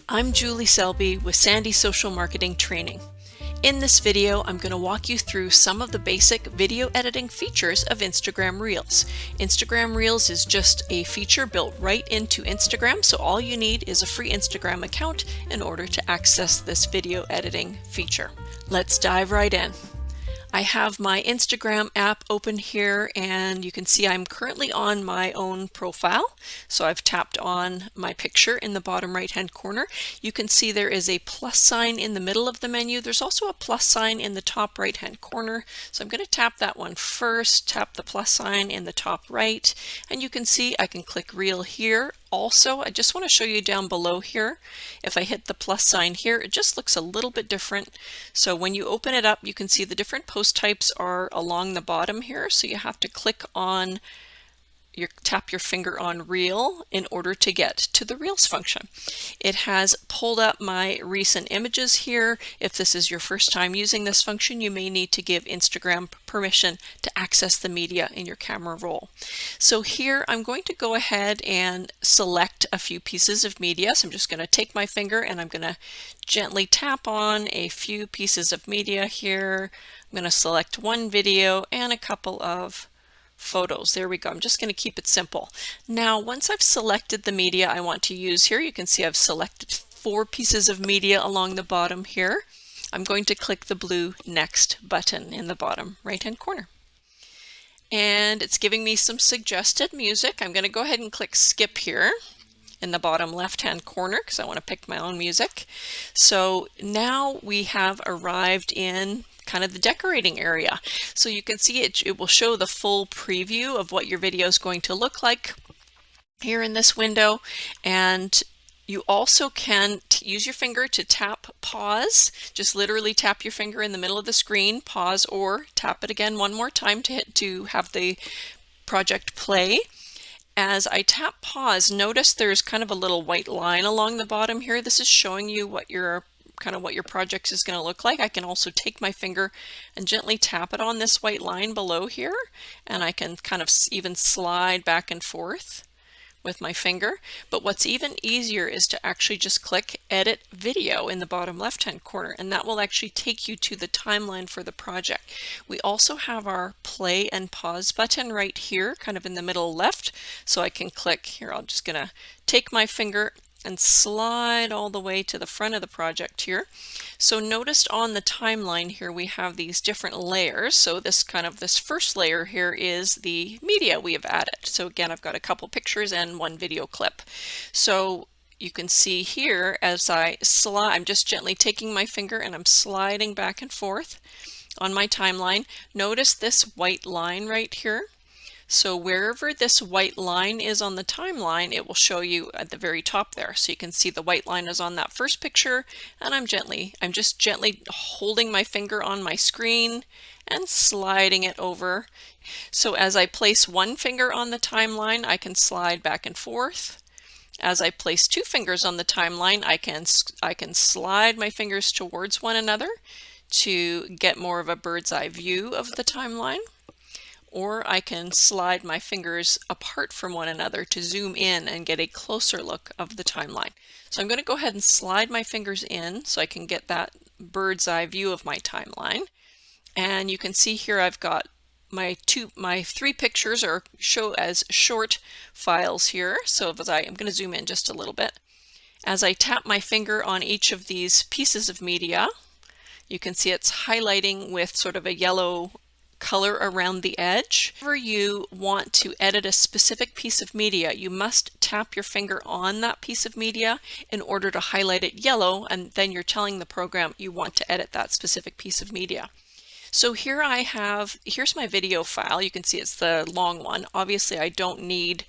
I'm Julie Selby with Sandy Social Marketing Training. In this video, I'm going to walk you through some of the basic video editing features of Instagram Reels. Instagram Reels is just a feature built right into Instagram, so all you need is a free Instagram account in order to access this video editing feature. Let's dive right in. I have my Instagram app open here, and you can see I'm currently on my own profile. So I've tapped on my picture in the bottom right hand corner. You can see there is a plus sign in the middle of the menu. There's also a plus sign in the top right hand corner. So I'm going to tap that one first, tap the plus sign in the top right, and you can see I can click Reel here. Also, I just want to show you down below here, if I hit the plus sign here, it just looks a little bit different. So when you open it up, you can see the different post types are along the bottom here. So you have to click on tap your finger on Reel in order to get to the Reels function. It has pulled up my recent images here. If this is your first time using this function, you may need to give Instagram permission to access the media in your camera roll. So here I'm going to go ahead and select a few pieces of media. So I'm just going to take my finger and I'm going to gently tap on a few pieces of media here. I'm going to select one video and a couple of photos. There we go. I'm just going to keep it simple. Now, once I've selected the media I want to use here, you can see I've selected 4 pieces of media along the bottom here. I'm going to click the blue Next button in the bottom right-hand corner. And it's giving me some suggested music. I'm going to go ahead and click Skip here in the bottom left-hand corner because I want to pick my own music. So now we have arrived in kind of the decorating area. So you can see it will show the full preview of what your video is going to look like here in this window. And you also can use your finger to tap pause. Just literally tap your finger in the middle of the screen, pause, or tap it again one more time to have the project play. As I tap pause, notice there's kind of a little white line along the bottom here. This is showing you what your project is going to look like. I can also take my finger and gently tap it on this white line below here, and I can kind of even slide back and forth with my finger. But what's even easier is to actually just click Edit Video in the bottom left hand corner, and that will actually take you to the timeline for the project. We also have our play and pause button right here, kind of in the middle left, so I can click here. I'm just gonna take my finger and slide all the way to the front of the project here. So notice on the timeline here we have these different layers. So this first layer here is the media we have added. So again, I've got a couple pictures and one video clip. So you can see here as I slide, I'm just gently taking my finger and I'm sliding back and forth on my timeline. Notice this white line right here. So wherever this white line is on the timeline, it will show you at the very top there. So you can see the white line is on that first picture, and I'm just gently holding my finger on my screen and sliding it over. So as I place one finger on the timeline, I can slide back and forth. As I place 2 fingers on the timeline, I can slide my fingers towards one another to get more of a bird's eye view of the timeline. Or I can slide my fingers apart from one another to zoom in and get a closer look of the timeline. So I'm going to go ahead and slide my fingers in so I can get that bird's eye view of my timeline. And you can see here I've got my 3 pictures are show as short files here. So I'm going to zoom in just a little bit. As I tap my finger on each of these pieces of media, you can see it's highlighting with sort of a yellow color around the edge. Whenever you want to edit a specific piece of media, you must tap your finger on that piece of media in order to highlight it yellow, and then you're telling the program you want to edit that specific piece of media. So here here's my video file. You can see it's the long one. Obviously I don't need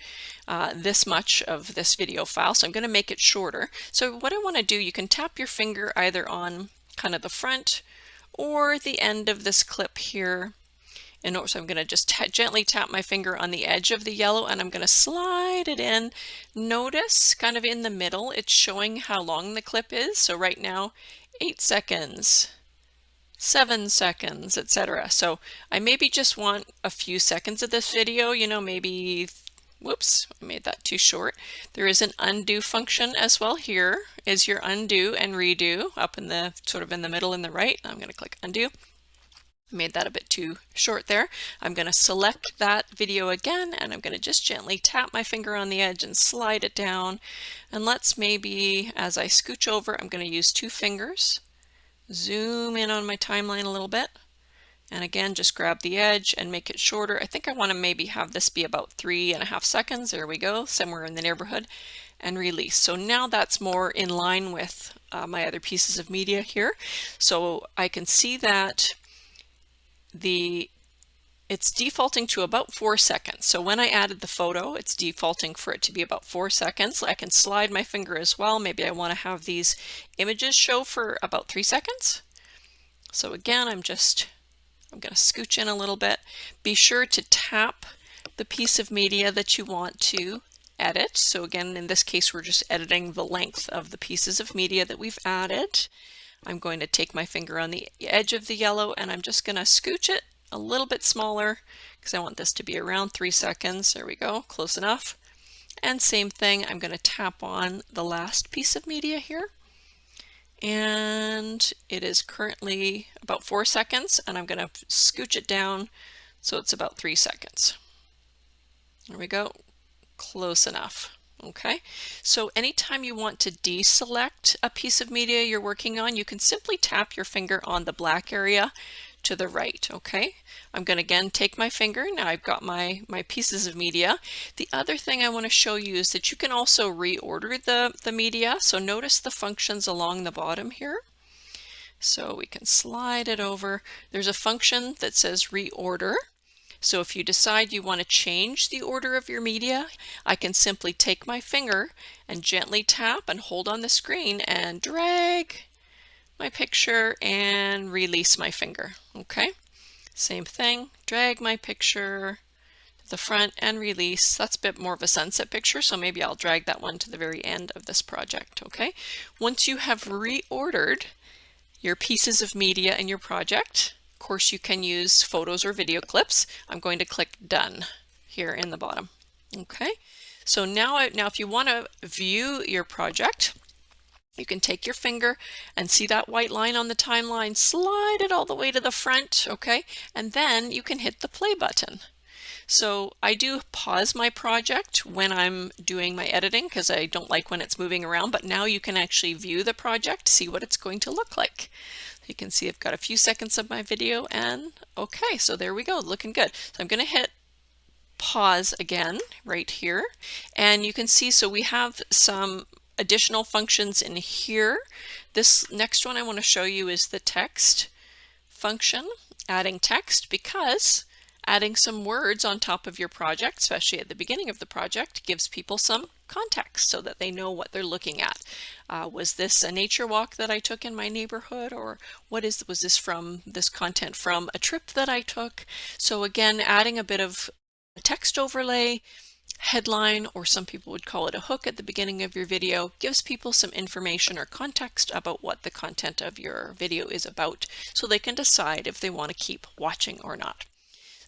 this much of this video file, so I'm going to make it shorter. So what I want to do, you can tap your finger either on kind of the front or the end of this clip here. So I'm going to just gently tap my finger on the edge of the yellow, and I'm going to slide it in. Notice kind of in the middle it's showing how long the clip is. So right now 8 seconds, 7 seconds, etc. So I maybe just want a few seconds of this video, maybe Whoops, I made that too short. There is an undo function as well. Here is your undo and redo up in the sort of in the middle in the right. I'm going to click undo. Made that a bit too short there. I'm going to select that video again, and I'm going to just gently tap my finger on the edge and slide it down. And let's maybe, as I scooch over, I'm going to use 2 fingers, zoom in on my timeline a little bit, and again just grab the edge and make it shorter. I think I want to maybe have this be about 3.5 seconds. There we go, somewhere in the neighborhood, and release. So now that's more in line with my other pieces of media here. So I can see that it's defaulting to about 4 seconds. So when I added the photo, it's defaulting for it to be about 4 seconds. I can slide my finger as well. Maybe I want to have these images show for about 3 seconds. So again, I'm going to scooch in a little bit. Be sure to tap the piece of media that you want to edit. So again, in this case, we're just editing the length of the pieces of media that we've added. I'm going to take my finger on the edge of the yellow, and I'm just going to scooch it a little bit smaller because I want this to be around 3 seconds. There we go, close enough. And same thing, I'm going to tap on the last piece of media here. And it is currently about 4 seconds, and I'm going to scooch it down so it's about 3 seconds. There we go, close enough. Okay, so anytime you want to deselect a piece of media you're working on, you can simply tap your finger on the black area to the right. Okay, I'm going to again take my finger. Now I've got my pieces of media. The other thing I want to show you is that you can also reorder the media. So notice the functions along the bottom here. So we can slide it over. There's a function that says reorder. So if you decide you want to change the order of your media, I can simply take my finger and gently tap and hold on the screen and drag my picture and release my finger. Okay, same thing, drag my picture to the front and release. That's a bit more of a sunset picture, so maybe I'll drag that one to the very end of this project. Okay, once you have reordered your pieces of media in your project, of course, you can use photos or video clips. I'm going to click Done here in the bottom. Okay, so now if you want to view your project, you can take your finger and see that white line on the timeline, slide it all the way to the front, okay, and then you can hit the play button. So I do pause my project when I'm doing my editing because I don't like when it's moving around, but now you can actually view the project, see what it's going to look like. You can see I've got a few seconds of my video, and okay, so there we go, looking good. So I'm going to hit pause again right here, and you can see, so we have some additional functions in here. This next one I want to show you is the text function, adding text, because adding some words on top of your project, especially at the beginning of the project, gives people some context so that they know what they're looking at. Was this a nature walk that I took in my neighborhood, or was this from this content from a trip that I took? So again, adding a bit of a text overlay, headline, or some people would call it a hook at the beginning of your video, gives people some information or context about what the content of your video is about, so they can decide if they want to keep watching or not.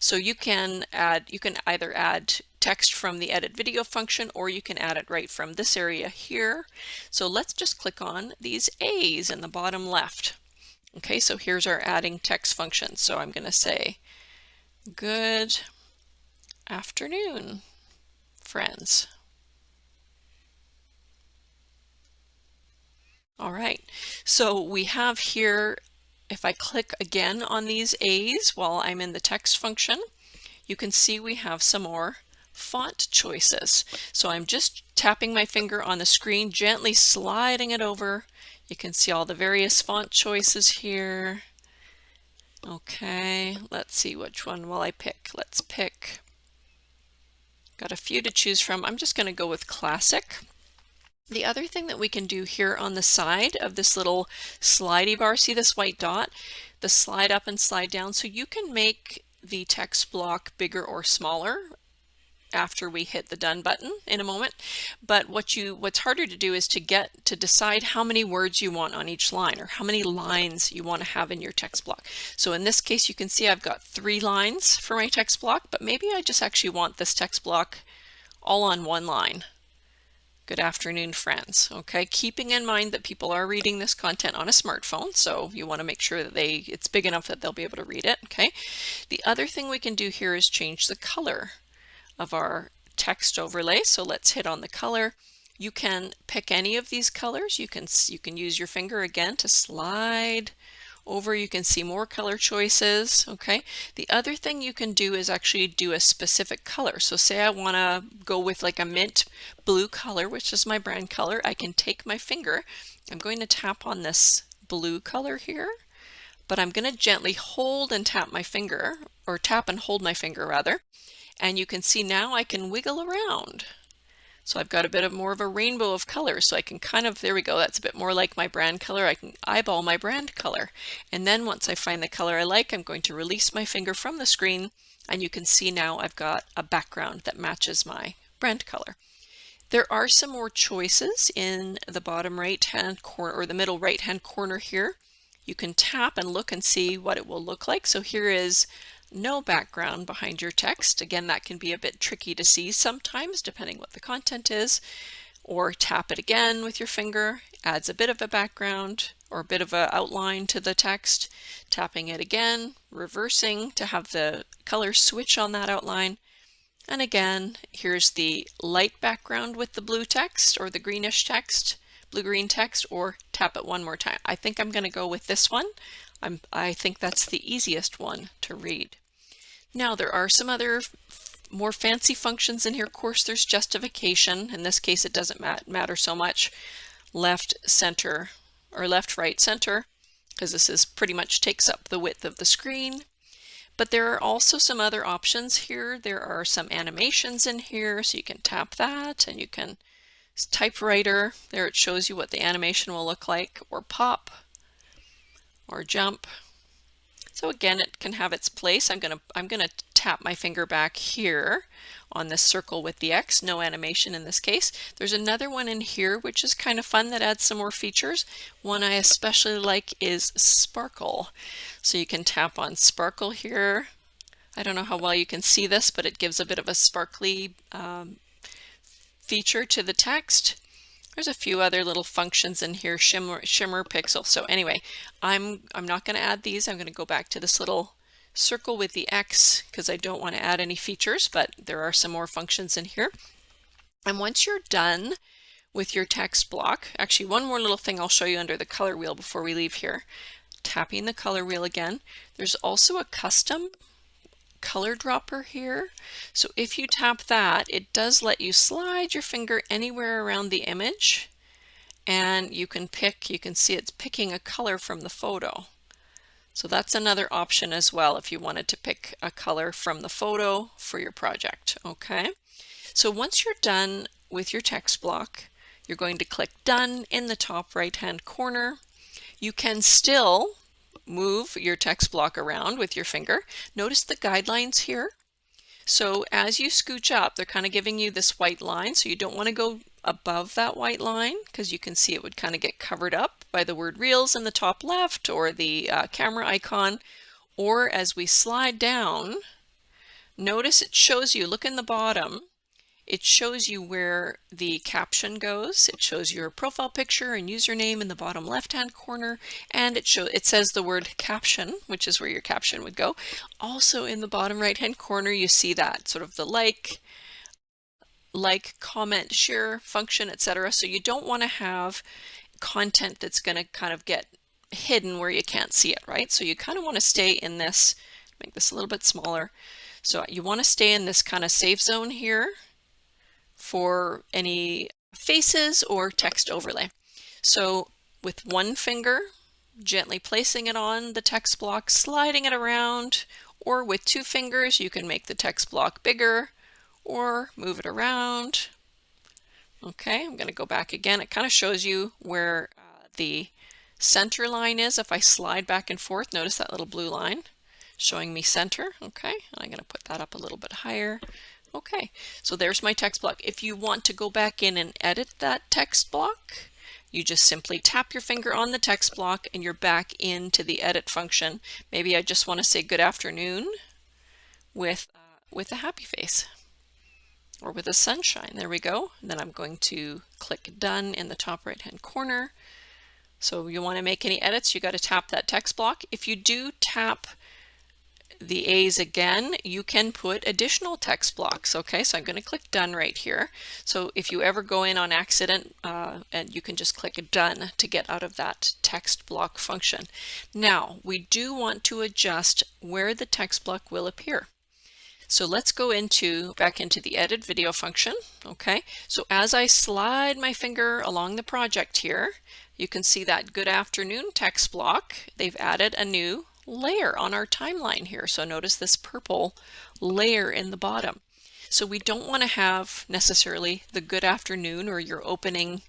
So you can either add text from the edit video function, or you can add it right from this area here. So let's just click on these A's in the bottom left. Okay, so here's our adding text function. So I'm going to say, good afternoon, friends. All right, so we have here, if I click again on these A's while I'm in the text function, you can see we have some more font choices. So I'm just tapping my finger on the screen, gently sliding it over. You can see all the various font choices here. Okay, let's see which one will I pick. Let's pick, got a few to choose from. I'm just going to go with classic. The other thing that we can do here on the side of this little slidey bar, see this white dot? The slide up and slide down. So you can make the text block bigger or smaller after we hit the done button in a moment. But what's harder to do is to decide how many words you want on each line, or how many lines you want to have in your text block. So in this case, you can see I've got 3 lines for my text block, but maybe I just actually want this text block all on one line. Good afternoon, friends. Okay, keeping in mind that people are reading this content on a smartphone, so you want to make sure that it's big enough that they'll be able to read it. Okay, the other thing we can do here is change the color of our text overlay. So let's hit on the color. You can pick any of these colors. You can use your finger again to slide over. You can see more color choices. Okay, the other thing you can do is actually do a specific color. So say I want to go with like a mint blue color, which is my brand color. I can take my finger, I'm going to tap on this blue color here, but I'm going to gently hold and tap my finger, or tap and hold my finger rather, and you can see now I can wiggle around. So I've got a bit of more of a rainbow of colors, so I can kind of, there we go, that's a bit more like my brand color. I can eyeball my brand color. And then once I find the color I like, I'm going to release my finger from the screen, and you can see now I've got a background that matches my brand color. There are some more choices in the bottom right hand corner, or the middle right hand corner here. You can tap and look and see what it will look like. So here is no background behind your text. Again, that can be a bit tricky to see sometimes depending what the content is. Or tap it again with your finger, adds a bit of a background or a bit of an outline to the text. Tapping it again, reversing to have the color switch on that outline. And again, here's the light background with the blue text or the greenish text, blue-green text, or tap it one more time. I think I'm going to go with this one. I think that's the easiest one to read. Now there are some other more fancy functions in here. Of course, there's justification. In this case, it doesn't matter so much. Left, center, or left, right, center, because this is pretty much takes up the width of the screen. But there are also some other options here. There are some animations in here, so you can tap that, and you can typewriter. There it shows you what the animation will look like, or pop, or jump. So again, it can have its place. I'm gonna tap my finger back here on this circle with the X, no animation in this case. There's another one in here which is kind of fun that adds some more features. One I especially like is sparkle. So you can tap on sparkle here. I don't know how well you can see this, but it gives a bit of a sparkly feature to the text. There's a few other little functions in here, shimmer, pixel. So anyway, I'm not going to add these. I'm going to go back to this little circle with the X because I don't want to add any features, but there are some more functions in here. And once you're done with your text block, actually one more little thing I'll show you under the color wheel before we leave here. Tapping the color wheel again. There's also a custom color dropper here. So if you tap that, it does let you slide your finger anywhere around the image, and you can see it's picking a color from the photo. So that's another option as well if you wanted to pick a color from the photo for your project. Okay, so once you're done with your text block, you're going to click done in the top right hand corner. You can still move your text block around with your finger. Notice the guidelines here. So as you scooch up, they're kind of giving you this white line, so you don't want to go above that white line because you can see it would kind of get covered up by the word Reels in the top left or the camera icon. Or as we slide down, notice it shows you, look in the bottom, it shows you where the caption goes. It shows your profile picture and username in the bottom left-hand corner, and it says the word caption, which is where your caption would go. Also in the bottom right-hand corner, you see that sort of the like, comment, share function, etc. So you don't want to have content that's going to kind of get hidden where you can't see it, right? So you kind of want to stay in this, make this a little bit smaller. So you want to stay in this kind of safe zone here for any faces or text overlay. So with one finger, gently placing it on the text block, sliding it around, or with two fingers, you can make the text block bigger or move it around. Okay, I'm going to go back again. It kind of shows you where the center line is. If I slide back and forth, notice that little blue line showing me center. Okay, I'm going to put that up a little bit higher. Okay, so there's my text block. If you want to go back in and edit that text block, you just simply tap your finger on the text block and you're back into the edit function. Maybe I just want to say good afternoon with a happy face. or with the sunshine. There we go. And then I'm going to click done in the top right hand corner. So you want to make any edits, you got to tap that text block. If you do tap the A's again, you can put additional text blocks. Okay, so I'm going to click done right here. So if you ever go in on accident, and you can just click done to get out of that text block function. Now we do want to adjust where the text block will appear. So let's go back into the edit video function. Okay, so as I slide my finger along the project here, you can see that good afternoon text block. They've added a new layer on our timeline here. So notice this purple layer in the bottom. So we don't want to have necessarily the good afternoon or your opening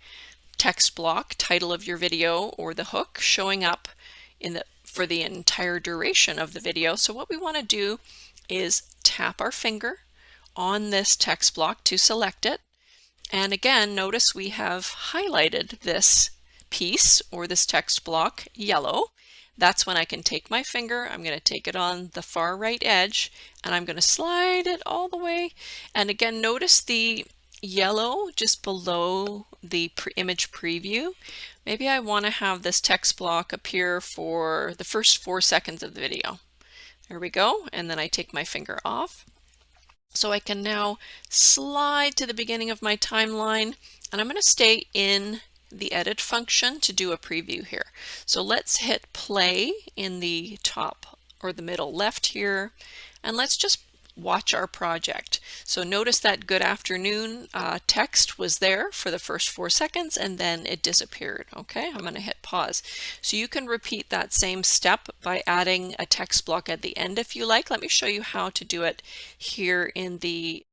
text block, title of your video, or the hook showing up for the entire duration of the video. So what we want to do is tap our finger on this text block to select it. And again, notice we have highlighted this piece or this text block yellow. That's when I can take my finger, I'm going to take it on the far right edge, and I'm going to slide it all the way. And again, notice the yellow just below the image preview. Maybe I want to have this text block appear for the first 4 seconds of the video. There we go, and then I take my finger off. So I can now slide to the beginning of my timeline, and I'm going to stay in the edit function to do a preview here. So let's hit play in the top or the middle left here, and let's just watch our project. So notice that good afternoon text was there for the first 4 seconds and then it disappeared. Okay, I'm going to hit pause. So you can repeat that same step by adding a text block at the end if you like. Let me show you how to do it here in the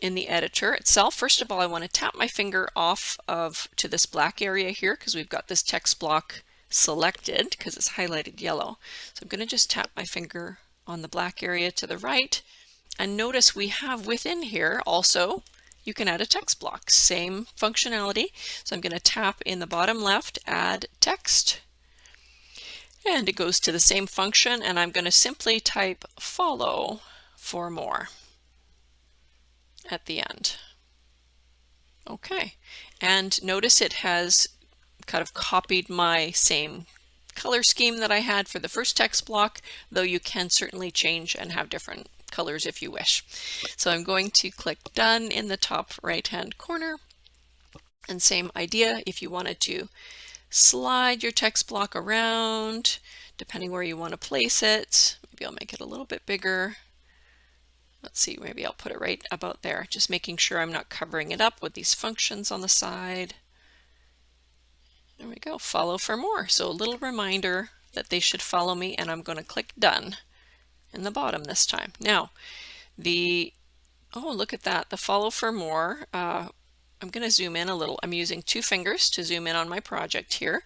editor itself. First of all, I want to tap my finger off to this black area here because we've got this text block selected because it's highlighted yellow. So I'm going to just tap my finger on the black area to the right, and notice we have within here also you can add a text block, same functionality. So I'm going to tap in the bottom left, add text, and it goes to the same function, and I'm going to simply type follow for more at the end. Okay, and notice it has kind of copied my same color scheme that I had for the first text block, though you can certainly change and have different colors if you wish. So I'm going to click done in the top right hand corner, and same idea, if you wanted to slide your text block around depending where you want to place it. Maybe I'll make it a little bit bigger. Let's see, maybe I'll put it right about there, just making sure I'm not covering it up with these functions on the side. There we go, follow for more. So a little reminder that they should follow me, and I'm going to click done in the bottom this time. Now, oh, look at that, the follow for more. I'm going to zoom in a little. I'm using 2 fingers to zoom in on my project here.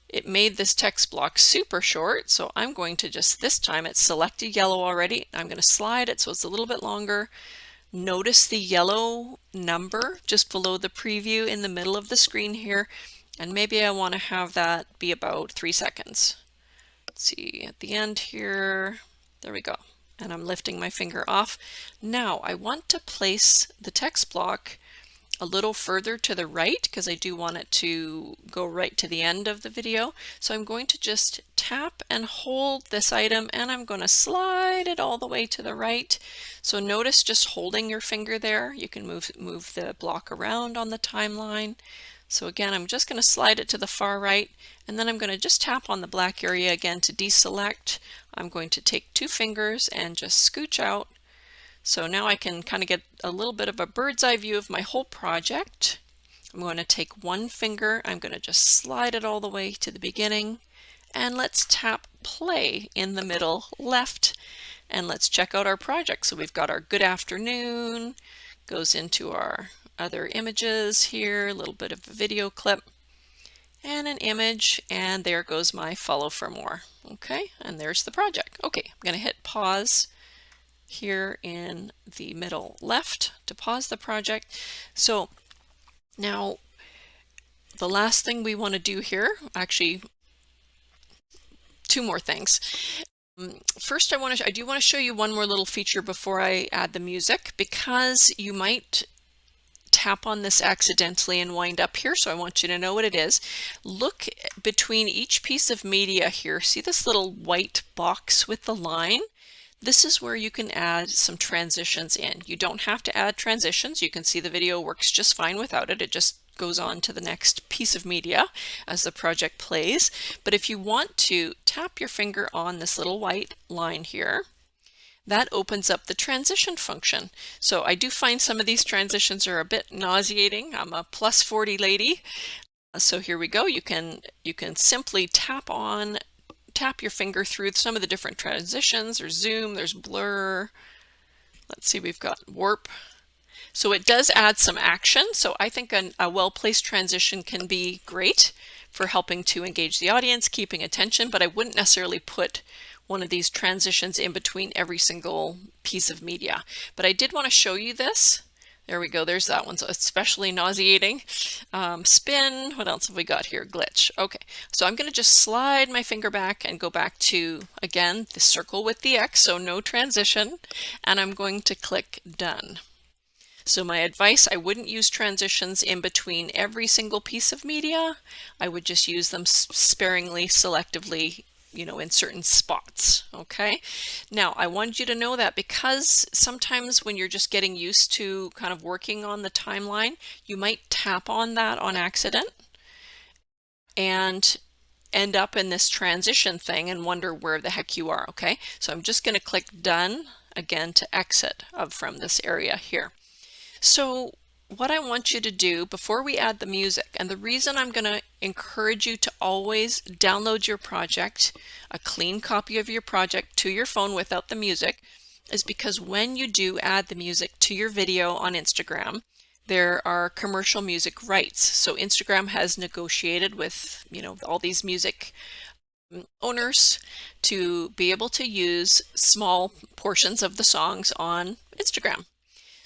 It made this text block super short, so I'm going to just, this time it's selected yellow already. I'm going to slide it so it's a little bit longer. Notice the yellow number just below the preview in the middle of the screen here. And maybe I want to have that be about 3 seconds. Let's see, at the end here, there we go. And I'm lifting my finger off. Now I want to place the text block a little further to the right because I do want it to go right to the end of the video. So I'm going to just tap and hold this item, and I'm going to slide it all the way to the right. So notice just holding your finger there, you can move the block around on the timeline. So again, I'm just going to slide it to the far right, and then I'm going to just tap on the black area again to deselect. I'm going to take 2 fingers and just scooch out. So now I can kind of get a little bit of a bird's eye view of my whole project. I'm going to take 1 finger, I'm going to just slide it all the way to the beginning, and let's tap play in the middle left, and let's check out our project. So we've got our good afternoon, goes into our other images here, a little bit of a video clip and an image, and there goes my follow for more. Okay, and there's the project. Okay, I'm going to hit pause here in the middle left to pause the project. So now the last thing we want to do here, actually 2 more things. First, I do want to show you one more little feature before I add the music, because you might tap on this accidentally and wind up here, so I want you to know what it is. Look between each piece of media here. See this little white box with the line? This is where you can add some transitions in. You don't have to add transitions. You can see the video works just fine without it. It just goes on to the next piece of media as the project plays. But if you want to, tap your finger on this little white line here. That opens up the transition function. So I do find some of these transitions are a bit nauseating. I'm a plus 40 lady. So here we go. You can simply tap your finger through some of the different transitions. There's zoom, there's blur. Let's see, we've got warp. So it does add some action. So I think a well-placed transition can be great for helping to engage the audience, keeping attention, but I wouldn't necessarily put one of these transitions in between every single piece of media. But I did want to show you this. There we go, there's that one, so especially nauseating. Spin, what else have we got here? Glitch. Okay, so I'm going to just slide my finger back and go back to, again, the circle with the X, so no transition, and I'm going to click Done. So my advice, I wouldn't use transitions in between every single piece of media. I would just use them sparingly, selectively, in certain spots. Okay. Now I wanted you to know that because sometimes when you're just getting used to kind of working on the timeline, you might tap on that on accident and end up in this transition thing and wonder where the heck you are. Okay. So I'm just going to click Done again to exit from this area here. So what I want you to do before we add the music, and the reason I'm going to encourage you to always download your project, a clean copy of your project to your phone without the music, is because when you do add the music to your video on Instagram, there are commercial music rights. So Instagram has negotiated with, all these music owners to be able to use small portions of the songs on Instagram.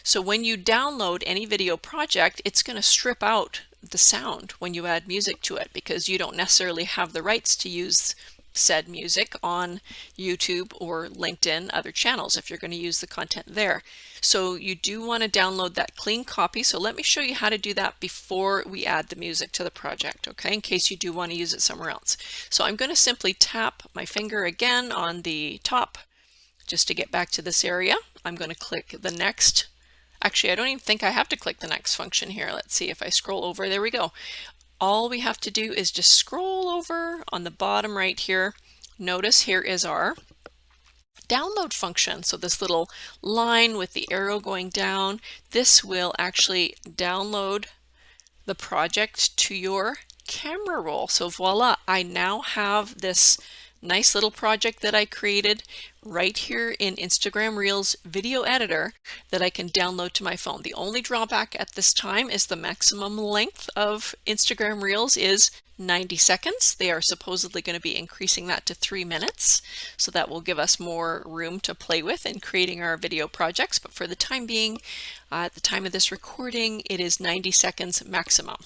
So when you download any video project, it's going to strip out the sound when you add music to it, because you don't necessarily have the rights to use said music on YouTube or LinkedIn, other channels, if you're going to use the content there. So you do want to download that clean copy. So let me show you how to do that before we add the music to the project, okay, in case you do want to use it somewhere else. So I'm going to simply tap my finger again on the top just to get back to this area. I'm going to click the next. Actually, I don't even think I have to click the next function here. Let's see if I scroll over. There we go. All we have to do is just scroll over on the bottom right here. Notice here is our download function. So this little line with the arrow going down, this will actually download the project to your camera roll. So voila, I now have this nice little project that I created right here in Instagram Reels video editor that I can download to my phone. The only drawback at this time is the maximum length of Instagram Reels is 90 seconds. They are supposedly going to be increasing that to 3 minutes. So that will give us more room to play with in creating our video projects. But for the time being, at the time of this recording, it is 90 seconds maximum.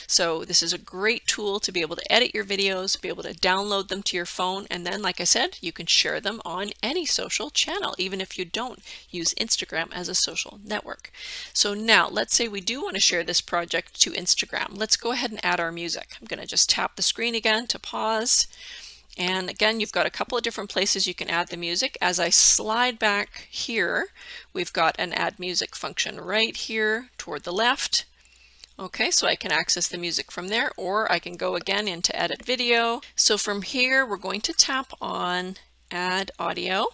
So this is a great tool to be able to edit your videos, be able to download them to your phone, and then, like I said, you can share them on any social channel, even if you don't use Instagram as a social network. So now, let's say we do want to share this project to Instagram. Let's go ahead and add our music. I'm going to just tap the screen again to pause. And again, you've got a couple of different places you can add the music. As I slide back here, we've got an add music function right here toward the left. Okay, so I can access the music from there, or I can go again into edit video. So from here, we're going to tap on add audio.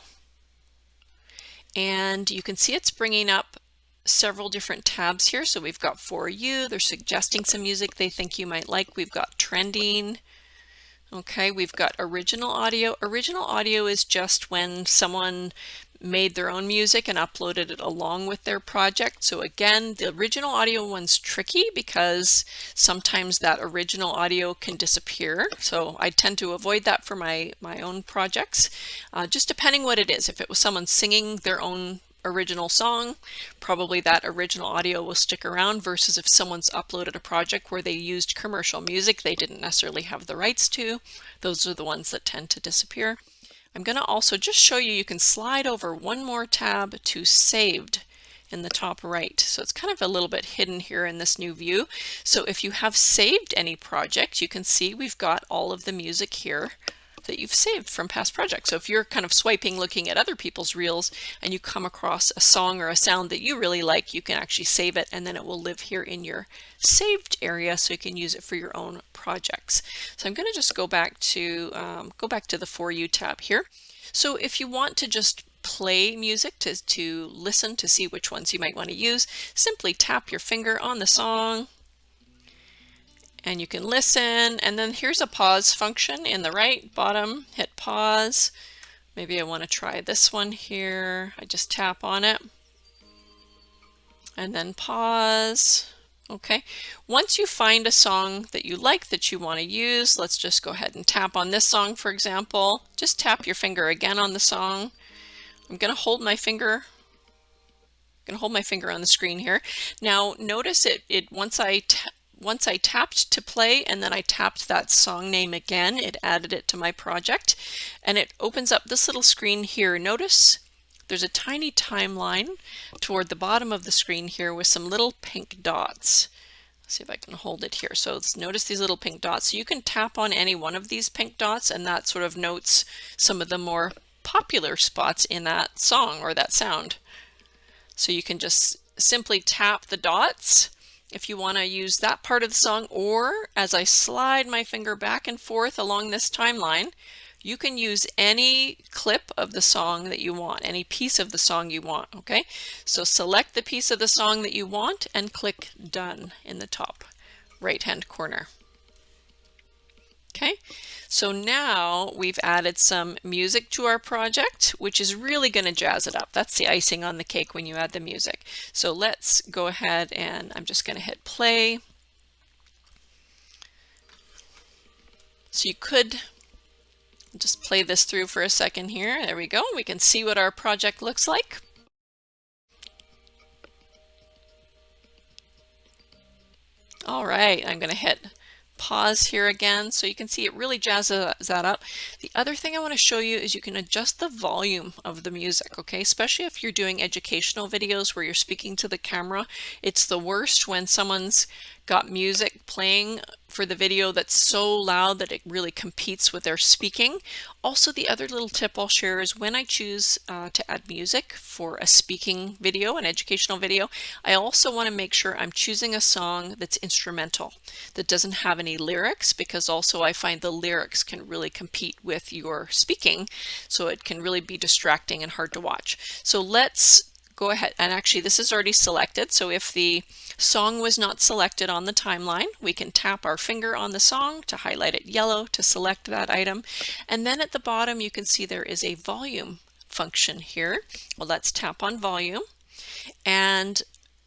And you can see it's bringing up several different tabs here. So we've got For You, they're suggesting some music they think you might like. We've got trending. Okay, we've got original audio. Original audio is just when someone made their own music and uploaded it along with their project. So again, the original audio one's tricky because sometimes that original audio can disappear. So I tend to avoid that for my own projects, just depending what it is. If it was someone singing their own original song, probably that original audio will stick around, versus if someone's uploaded a project where they used commercial music they didn't necessarily have the rights to, those are the ones that tend to disappear. I'm going to also just show you, you can slide over one more tab to saved in the top right. So it's kind of a little bit hidden here in this new view. So if you have saved any project, you can see we've got all of the music here that you've saved from past projects. So if you're kind of swiping looking at other people's reels and you come across a song or a sound that you really like, you can actually save it and then it will live here in your saved area so you can use it for your own projects. So I'm going to just go back to the For You tab here. So if you want to just play music to listen to see which ones you might want to use, simply tap your finger on the song and you can listen, and then here's a pause function in the right bottom. Hit pause. Maybe I want to try this one here. I just tap on it and then pause. Okay, once you find a song that you like that you want to use, let's just go ahead and tap on this song, for example. Just tap your finger again on the song. I'm going to hold my finger. On the screen here. Now notice it once I tapped to play and then I tapped that song name again, it added it to my project and it opens up this little screen here. Notice there's a tiny timeline toward the bottom of the screen here with some little pink dots. Let's see if I can hold it here. So notice these little pink dots. So you can tap on any one of these pink dots and that sort of notes some of the more popular spots in that song or that sound. So you can just simply tap the dots if you want to use that part of the song, or as I slide my finger back and forth along this timeline, you can use any clip of the song that you want, any piece of the song you want, okay? So select the piece of the song that you want and click Done in the top right-hand corner. Okay, so now we've added some music to our project, which is really going to jazz it up. That's the icing on the cake when you add the music. So let's go ahead and I'm just going to hit play. So you could just play this through for a second here. There we go. We can see what our project looks like. All right, I'm going to hit pause here again so you can see it really jazzes that up. The other thing I want to show you is you can adjust the volume of the music, okay? Especially if you're doing educational videos where you're speaking to the camera. It's the worst when someone's got music playing for the video that's so loud that it really competes with their speaking. Also, the other little tip I'll share is when I choose to add music for a speaking video, an educational video, I also want to make sure I'm choosing a song that's instrumental, that doesn't have any lyrics, because also I find the lyrics can really compete with your speaking, so it can really be distracting and hard to watch. So let's go ahead, and actually this is already selected, so if the song was not selected on the timeline, we can tap our finger on the song to highlight it yellow to select that item, and then at the bottom you can see there is a volume function here. Well, let's tap on volume, and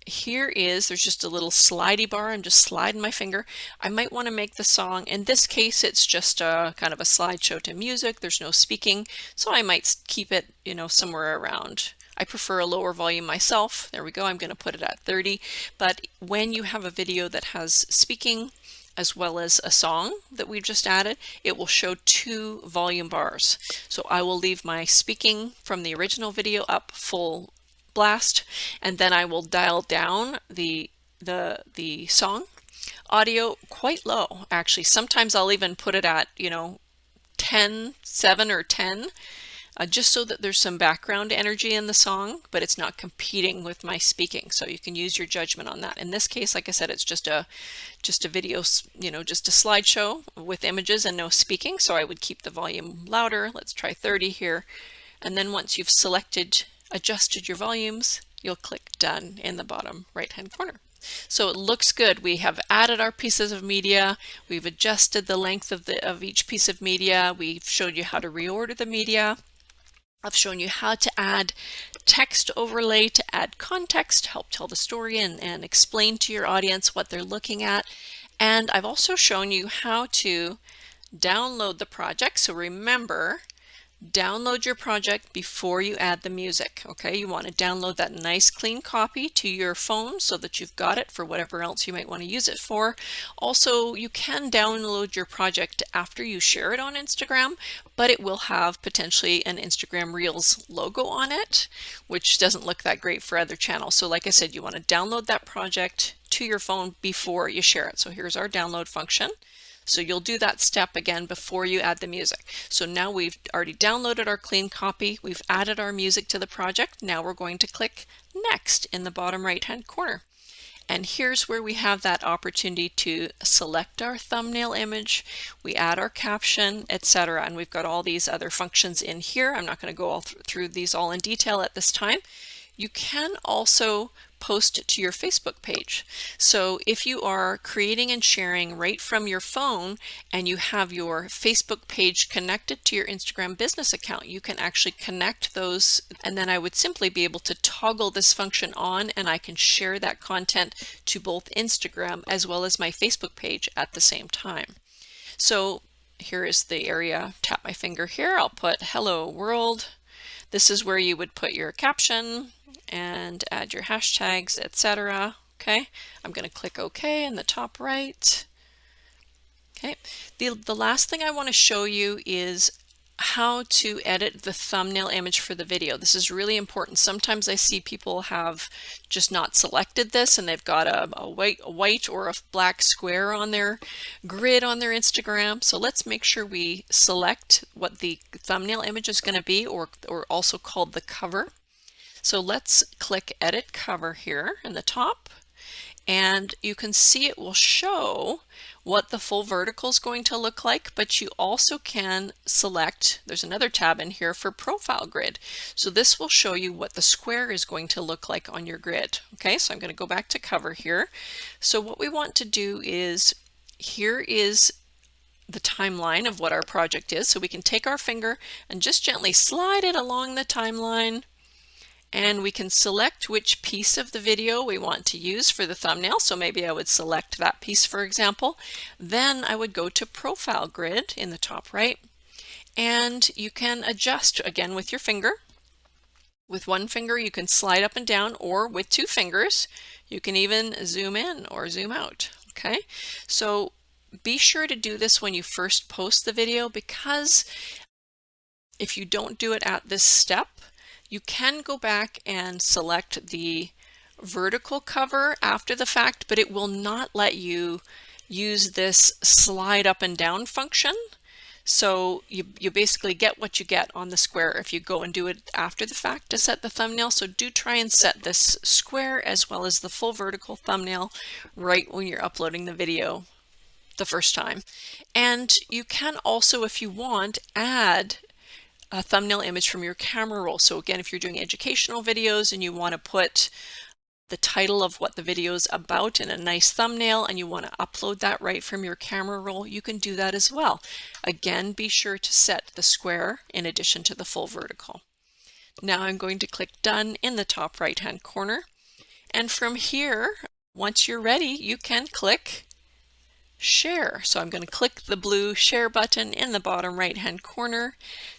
there's just a little slidey bar. I'm just sliding my finger. I might want to make the song, in this case it's just a kind of a slideshow to music, there's no speaking, so I might keep it, you know, somewhere around. I prefer a lower volume myself. There we go. I'm going to put it at 30. But when you have a video that has speaking as well as a song that we've just added, it will show two volume bars. So I will leave my speaking from the original video up full blast, and then I will dial down the song audio quite low. Actually, sometimes I'll even put it at, you know, 10, 7 or 10. Just so that there's some background energy in the song, but it's not competing with my speaking. So you can use your judgment on that. In this case, like I said, it's just a video, you know, just a slideshow with images and no speaking. So I would keep the volume louder. Let's try 30 here. And then once you've adjusted your volumes, you'll click Done in the bottom right-hand corner. So it looks good. We have added our pieces of media. We've adjusted the length of each piece of media. We've showed you how to reorder the media. I've shown you how to add text overlay to add context, help tell the story and explain to your audience what they're looking at. And I've also shown you how to download the project. So remember, Download your project before you add the music. Okay, you want to download that nice clean copy to your phone so that you've got it for whatever else you might want to use it for. Also, you can download your project after you share it on Instagram, but it will have potentially an Instagram Reels logo on it, which doesn't look that great for other channels. So like I said, you want to download that project to your phone before you share it. So here's our download function. So you'll do that step again before you add the music. So now we've already downloaded our clean copy, we've added our music to the project. Now we're going to click Next in the bottom right hand corner. And here's where we have that opportunity to select our thumbnail image, we add our caption, etc. And we've got all these other functions in here. I'm not going to go all through these all in detail at this time. You can also post to your Facebook page. So if you are creating and sharing right from your phone and you have your Facebook page connected to your Instagram business account, you can actually connect those, and then I would simply be able to toggle this function on and I can share that content to both Instagram as well as my Facebook page at the same time. So here is the area, tap my finger here, I'll put hello world. This is where you would put your caption and add your hashtags, etc. Okay, I'm going to click OK in the top right. Okay, the last thing I want to show you is how to edit the thumbnail image for the video. This is really important. Sometimes I see people have just not selected this and they've got a white or a black square on their grid on their Instagram. So let's make sure we select what the thumbnail image is going to be, or also called the cover. So let's click Edit Cover here in the top, and you can see it will show what the full vertical is going to look like, but you also can select, there's another tab in here for Profile Grid. So this will show you what the square is going to look like on your grid. Okay, so I'm going to go back to Cover here. So what we want to do is, here is the timeline of what our project is. So we can take our finger and just gently slide it along the timeline, and we can select which piece of the video we want to use for the thumbnail. So maybe I would select that piece, for example. Then I would go to Profile Grid in the top right, and you can adjust again with your finger. With one finger you can slide up and down, or with two fingers you can even zoom in or zoom out. Okay, so be sure to do this when you first post the video, because if you don't do it at this step, you can go back and select the vertical cover after the fact, but it will not let you use this slide up and down function. So you basically get what you get on the square if you go and do it after the fact to set the thumbnail. So do try and set this square as well as the full vertical thumbnail right when you're uploading the video the first time. And you can also, if you want, add a thumbnail image from your camera roll. So again, if you're doing educational videos and you want to put the title of what the video is about in a nice thumbnail and you want to upload that right from your camera roll, you can do that as well. Again, be sure to set the square in addition to the full vertical. Now I'm going to click Done in the top right hand corner, and from here, once you're ready, you can click Share. So I'm going to click the blue share button in the bottom right hand corner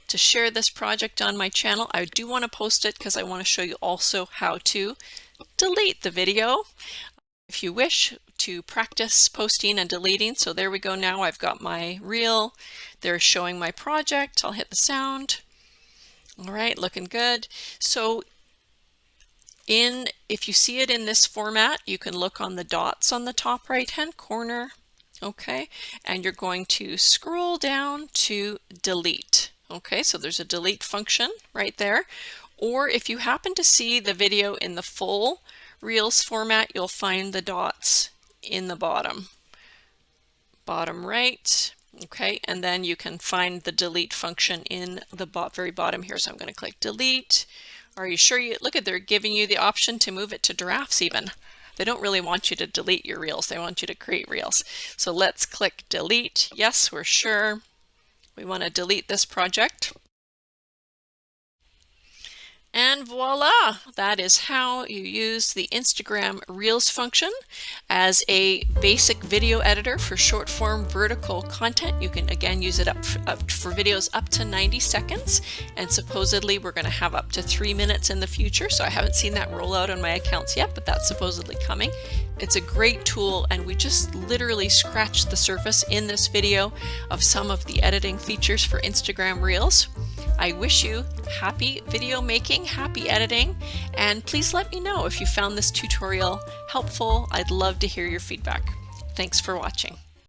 to share this project on my channel. I do want to post it because I want to show you also how to delete the video if you wish to practice posting and deleting. So there we go. Now I've got my reel. They're showing my project. I'll hit the sound. All right, looking good. So if you see it in this format, you can look on the dots on the top right hand corner. Okay, and you're going to scroll down to delete. Okay, so there's a delete function right there. Or if you happen to see the video in the full Reels format, you'll find the dots in the bottom right. Okay, and then you can find the delete function in the very bottom here. So I'm going to click delete. Are you sure look at, they're giving you the option to move it to drafts even. They don't really want you to delete your reels, they want you to create reels. So let's click delete. Yes, we're sure we want to delete this project. And voila, that is how you use the Instagram Reels function as a basic video editor for short form vertical content. You can again use it up for videos up to 90 seconds, and supposedly we're going to have up to 3 minutes in the future. So I haven't seen that roll out on my accounts yet, but that's supposedly coming. It's a great tool, and we just literally scratched the surface in this video of some of the editing features for Instagram Reels. I wish you happy video making, happy editing, and please let me know if you found this tutorial helpful. I'd love to hear your feedback. Thanks for watching.